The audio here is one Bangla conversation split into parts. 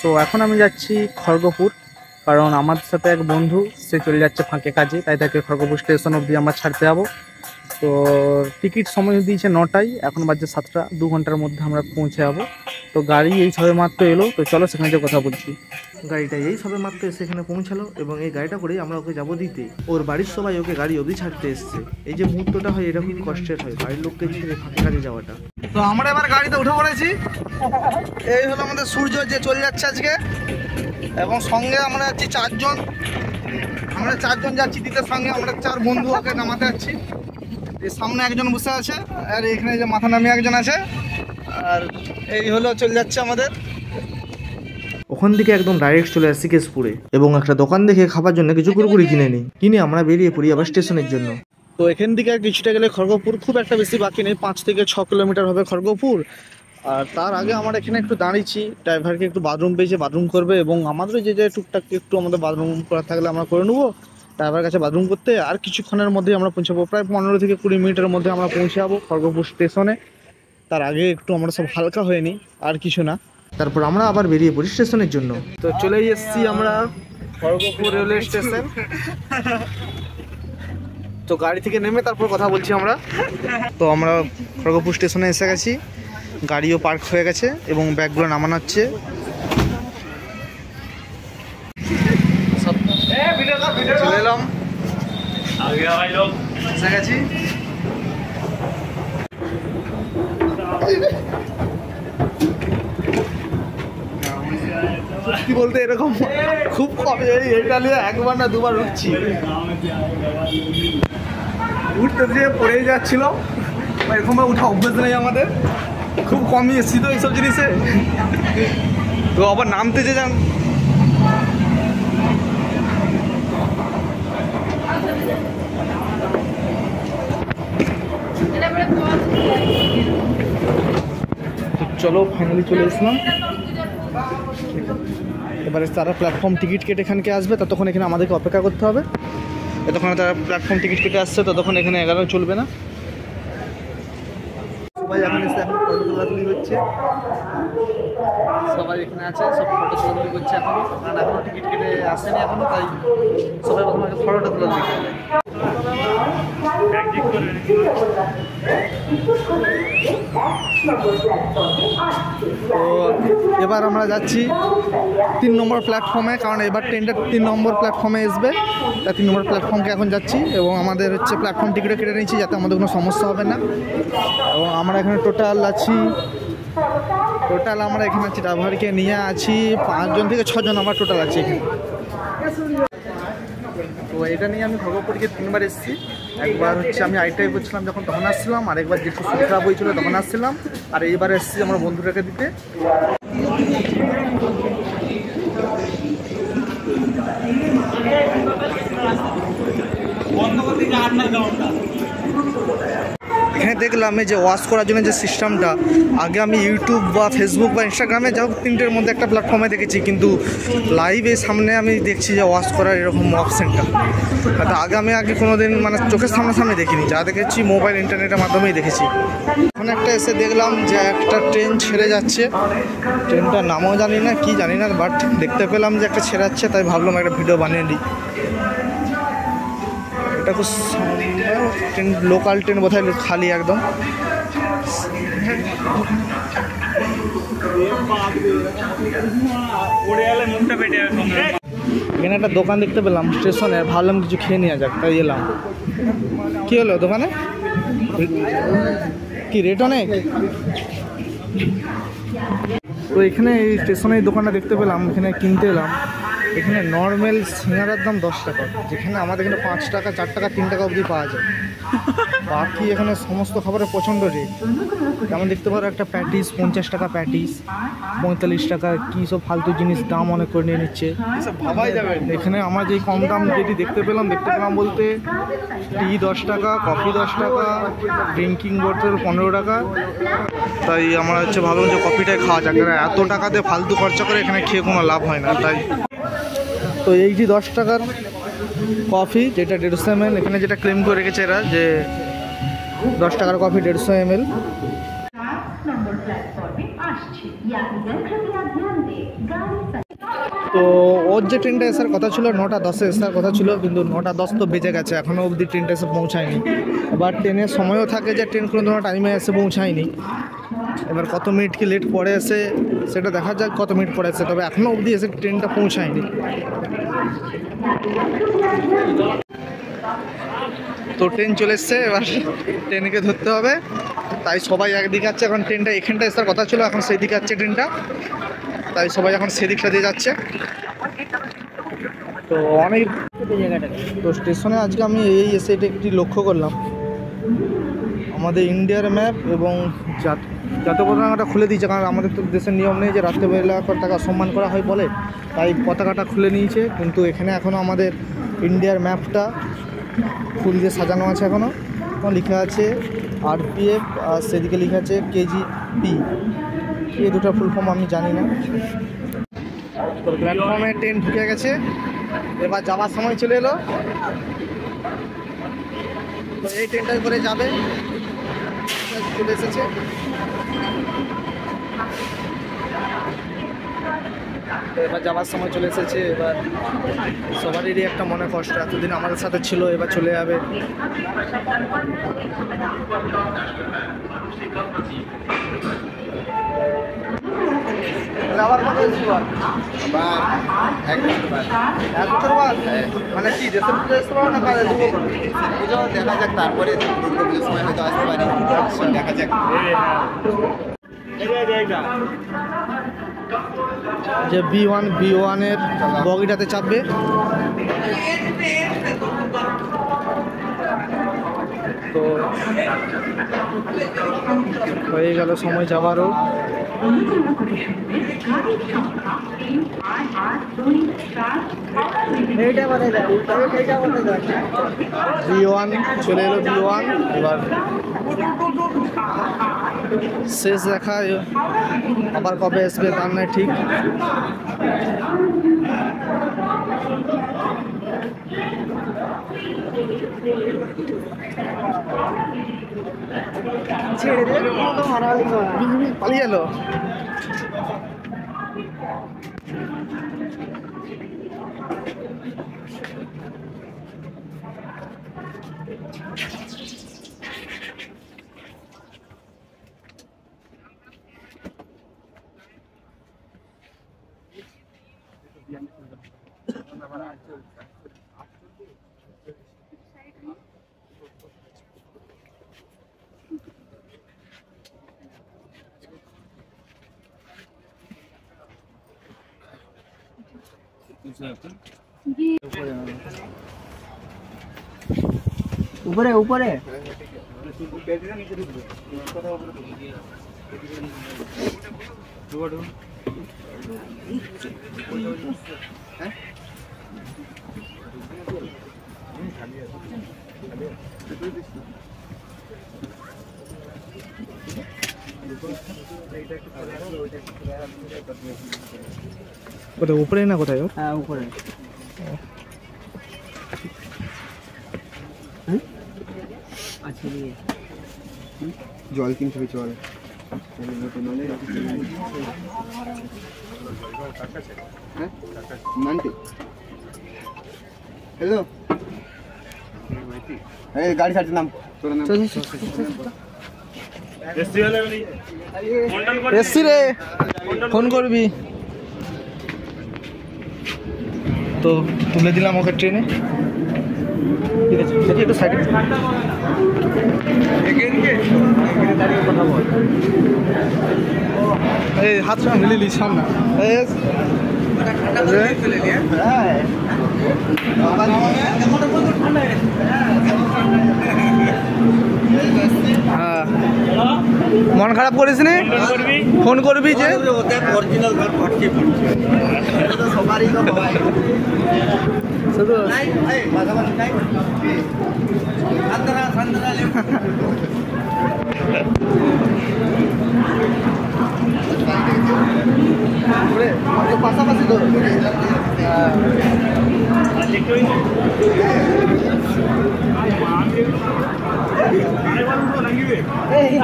সো এখন আমি যাচ্ছি খড়গপুর, কারণ আমার সাথে এক বন্ধু সে চলে যাচ্ছে ফাঁকে কাজে, তাই তাকে খড়গপুর স্টেশন অবধি আমরা ছাড়তে যাবো। তো টিকিট সময় দিয়েছে 9টায়, এখন বাজে 7টা, 2 ঘন্টার মধ্যে আমরা পৌঁছে যাবো। তো গাড়ি এই সবে মাত্র এলো, তো চলো সেখানে যে কথা বলছি। গাড়িটা এই সবে মাত্র এসে এখানে পৌঁছালো এবং এই গাড়িটা করেই আমরা ওকে যাবো দিতে। ওর বাড়ির সবাই ওকে গাড়ি অবধি ছাড়তে এসছে। এই যে মুহূর্তটা হয় এটা খুব কষ্টের হয়, বাড়ির লোককে ছেড়ে ফাঁকে কাজে যাওয়াটা। তো আমরা এবার গাড়িতে উঠে পড়েছি। এই হলো আমাদের সূর্য যে চলে যাচ্ছে আজকে, এবং সঙ্গে আমরা যাচ্ছি 4 জন। আমরা 4 জন যাচ্ছি দিতের সঙ্গে, আমরা 4 বন্ধু ওকে নামাতে যাচ্ছি। এই সামনে একজন বসে আছে, আর এখানে যে মাথা নামিয়ে একজন আছে, আর এই হলো চলে যাচ্ছে আমাদের। ওখান থেকে একদম ডাইরেক্ট চলে আসছি কেশপুরে, এবং একটা দোকান দেখে খাবার জন্য কিছু কুরকুরি কিনে আমরা বেরিয়ে পড়ি আবার স্টেশনের জন্য। তো এখান থেকে কিছুটা গেলে খড়গপুর, খুব একটা বেশি বাকি নেই, 5 থেকে 6 কিলোমিটার হবে খড়গপুর। আর তার আগে আমরা এখানে একটু দাঁড়িয়েছি, ড্রাইভারকে একটু বাথরুম পেয়েছে, বাথরুম করবে, এবং আমাদের যে টুকটাক একটু আমাদের বাথরুম করা থাকলে আমরা করে নেবো ড্রাইভার কাছে বাথরুম করতে। আর কিছুক্ষণের মধ্যেই আমরা পৌঁছাবো, প্রায় 15 থেকে 20 মিনিটের মধ্যে আমরা পৌঁছে যাবো খড়গপুর স্টেশনে। তার আগে একটু আমরা সব হালকা হয়ে নিই, আর কিছু না, তারপর আমরা আবার বেরিয়ে পড়ি স্টেশনের জন্য। তো চলেই এসেছি আমরা খড়গপুর রেলওয়ে স্টেশন। তো গাড়ি থেকে নেমে তারপর কথা বলছি আমরা। তো আমরা খড়গপুর স্টেশনে এসে গেছি, গাড়িও পার্ক হয়ে গেছে এবং ব্যাগগুলো নামানো হচ্ছে। চলে এলাম, এসে গেছি। সত্যি বলতে এরকম খুব কম, এটা নিয়ে 1 বার না 2 বার উঠছি, উঠতে দিয়ে পড়েই যাচ্ছিল, এরকম উঠা অভ্যেস নেই আমাদের, খুব কমই এসছি তো এইসব জিনিসে। তো আবার নামতে যে যান, চলো ফাইনালি চলে এসলাম। এবারে তারা প্ল্যাটফর্ম টিকিট কেটে এখানকে আসবে, ততক্ষণ এখানে আমাদেরকে অপেক্ষা করতে হবে। ততক্ষণ তারা প্ল্যাটফর্ম টিকিট কেটে আসছে, ততক্ষণ এখানে 11 চলবে না। সবাই এখন এসে এখন ফটো তোলাতুলি হচ্ছে, সবাই এখানে আছে, সব ফটো তোলাতুলি করছে এখনো, কারণ এখনো টিকিট কেটে আসেনি এখনো, তাই সবাই প্রথমে ফটোটা তোলা দিতে হবে। তো এবার আমরা যাচ্ছি 3 নম্বর প্ল্যাটফর্মে, কারণ এবার ট্রেনটা 3 নম্বর প্ল্যাটফর্মে আসবে, তাই 3 নম্বর প্ল্যাটফর্মকে এখন যাচ্ছি। এবং আমাদের হচ্ছে প্ল্যাটফর্ম টিকিটও কেটে নিয়েছি, যাতে আমাদের কোনো সমস্যা হবে না। এবং আমরা এখানে টোটাল আমরা এখানে আছি, ড্রাইভারকে নিয়ে আছি 5 জন থেকে 6 জন আমরা টোটাল আছি এখানে। তো এটা নিয়ে আমি খড়গপুরকে 3 বার এসেছি। একবার হচ্ছে আমি আইটাই করছিলাম যখন, তখন আসছিলাম, আর একবার যেটু শরীর খারাপ হয়েছিল তখন আসছিলাম, আর এইবার এসেছি আমার বন্ধুটাকে দিতে। এখানে দেখলাম এই যে ওয়াশ করার জন্য যে সিস্টেমটা, আগে আমি ইউটিউব বা ফেসবুক বা ইনস্টাগ্রামে যাও 3টের মধ্যে একটা প্ল্যাটফর্মে দেখেছি, কিন্তু লাইভে সামনে আমি দেখছি যে ওয়াশ করার এরকম অপশানটা। আগে কোনো দিন মানে চোখের সামনাসামনি দেখিনি, যা দেখেছি মোবাইল ইন্টারনেটের মাধ্যমেই দেখেছি। এখন একটা এসে দেখলাম যে একটা ট্রেন ছেড়ে যাচ্ছে, ট্রেনটার নামও জানি না কি জানি না, বাট দেখতে পেলাম যে একটা ছেড়াচ্ছে, তাই ভাবলাম একটা ভিডিও বানিয়ে নিই। এটা খুব ট্রেন, লোকাল ট্রেন বোধহয়, খালি একদম। এখানে একটা দোকান দেখতে পেলাম স্টেশনে, ভাবলাম কিছু খেয়ে নেওয়া যাক, তাই এলাম। কি হলো দোকানে? কি রেট অনেক? তো এখানে এই স্টেশনে এই দোকানটা দেখতে পেলাম, এখানে কিনতে এলাম। এখানে নর্মাল সিঙ্গারার দাম 10 টাকা, যেখানে আমাদের এখানে 5 টাকা, 4 টাকা, 3 টাকা অবধি পাওয়া যায়। বাকি এখানে সমস্ত খাবারের প্রচণ্ড রেট। যেমন দেখতে পারো একটা প্যাটিস 50 টাকা, প্যাটিস 45 টাকা, কী সব ফালতু জিনিস দাম অনেক করে নিয়ে নিচ্ছে, ভাবাই যাবে। এখানে আমার যেই কম দাম যেটি দেখতে পেলাম বলতে টি 10 টাকা, কফি 10 টাকা, ড্রিঙ্কিং বোতল 15 টাকা। তাই আমরা হচ্ছে ভাবলাম যে কফিটাই খাওয়া যাক, এত টাকাতে ফালতু খরচা করে এখানে খেয়ে কোনো লাভ হয় না। তাই তো এই যে 10 টাকার কফি, যেটা 150 ml, এখানে যেটা ক্লেম করে রেখেছে এরা যে 10 টাকার কফি 150 ml। তো ওর যে ট্রেনটা আসার কথা ছিল 9:10-এ আসার কথা ছিল, কিন্তু 9:10 তো বেজে গেছে, এখনও অবধি ট্রেনটা এসে পৌঁছায়নি। এবার ট্রেনের সময়ও থাকে যে ট্রেন কোনো টাইমে এসে পৌঁছায়নি। এবার কত মিনিট কি লেট পরে এসে সেটা দেখা যাক কত মিনিট পরে এসে, তবে এখনও অবধি এসে ট্রেনটা পৌঁছায়নি। তো ট্রেন চলে এসছে, এবার ট্রেনকে ধরতে হবে, তাই সবাই একদিকে আছে। এখন ট্রেনটা এখানটা আসার কথা ছিল, এখন সেই দিকে যাচ্ছে ট্রেনটা, তাই সবাই এখন সেদিকটা দিয়ে যাচ্ছে। তো অনেক তো স্টেশনে আজকে আমি এসে এটা একটি লক্ষ্য করলাম, আমাদের ইন্ডিয়ার ম্যাপ এবং জাতীয় পতাকাটা খুলে দিয়েছে, কারণ আমাদের তো দেশের নিয়ম নেই যে রাত্রেবেলা পতাকা সম্মান করা হয় বলে, তাই পতাকাটা খুলে নিয়েছে। কিন্তু এখানে এখনও আমাদের ইন্ডিয়ার ম্যাপটা ফুল দিয়ে সাজানো আছে, এখনও লেখা আছে RPF, আর সেদিকে লেখা আছে KGP। এই দুটো ফুল ফর্ম আমি জানি না। তো প্ল্যাটফর্মে ট্রেন ঢুকে গেছে, এবার যাওয়ার সময় চলে এলো। তো এই ট্রেনটা করে যাবে, চলে এসেছে। তো এবার যাওয়ার সময় চলে এসেছে। এবার সবারই একটা মনে কষ্ট, এতদিন আমাদের সাথে ছিল, এবার চলে যাবে। আবার কত মানে কি দেশের পুজো আসতে পারো না, পুজো দেখা যাক, তারপরে দুর্গা পুজোর সময় হয়তো আসতে পারি, দেখা যাক। যে B1-এর বগিটাতে চাপবে। তো হয়ে গেল সময় যাওয়ারও। B1 চলে এলো, B1 এবার শেষ দেখা, আবার কবে আসবে তার নাই ঠিক। পালিয়ে গেল। উপরে উপরে ওটা উপরে না কোথায়? হ্যাঁ উপরে। আচ্ছা জল কিনতে হবে, জল হ্যালো এই গাড়ি ছাড়ছে, নাম এসছি রে, ফোন করবি। তো তুলে দিলাম ওকে ট্রেনে। ঠিক আছে, দেখি একটু সাইডে দাঁড়িয়ে কথা বল। এই হাত সঙ্গে মিলিয়ে লিস সামনে। হ্যাঁ মন খারাপ করিস নি, ফোন করবি যে শুধু পাশাপাশি তো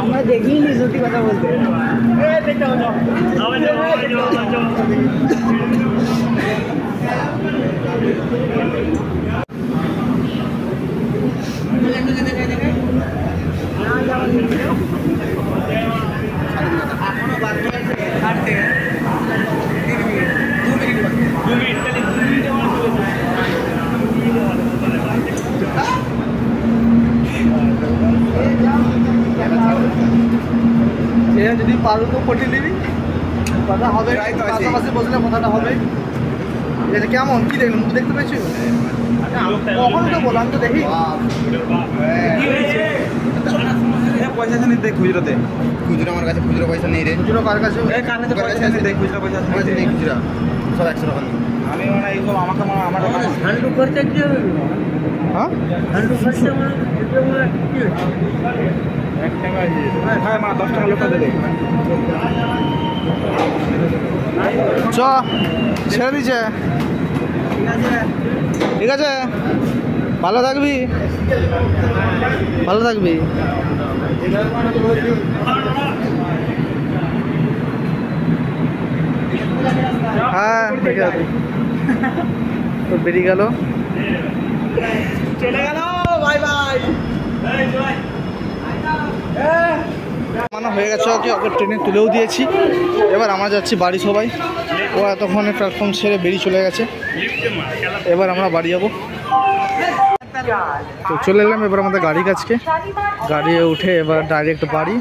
আমরা দেখিনি, সত্যি কথা বলতে। যদি পারো তো পটিয়ে নিবি, কথা হবে, পাশাপাশি বসলে কথাটা হবে। এটা কেমন কি দেখলি, মুখ দেখতে পেয়েছি কখনো তো বললাম তো দেখি। পয়সা আছে দেখ, খুচরোতে খুচরো আমার কাছে খুচরো পয়সা নেই রে। খুচরো কার কাছে? পয়সা নেই, খুচরো পয়সা নেই, খুচরা সব 100 টাকা। আমি মানে এইসব আমাকে আমার হান্ডু খরচা কি হবে? হ্যাঁ হান্ডু খরচা মানে কি হবে? 1 টাকা হ্যাঁ মা 10 টাকা লোকটা দেবে। চ ছেড়ে দিছে, ঠিক আছে, ভালো থাকবি, ভালো থাকবি। হ্যাঁ ঠিক আছে, তো বেরিয়ে গেল, চলে গেল, বাই বাই। মানে হয়ে গেছে, ওকে ওকে ট্রেনে তুলেও দিয়েছি। এবার আমরা যাচ্ছি বাড়ি সবাই। ও এতক্ষণে প্ল্যাটফর্ম ছেড়ে বেরিয়ে চলে গেছে, এবার আমরা বাড়ি যাবো। তো চলে এলাম এবার আমাদের গাড়ির কাছকে, গাড়ি উঠে এবার ডাইরেক্ট বাড়ি।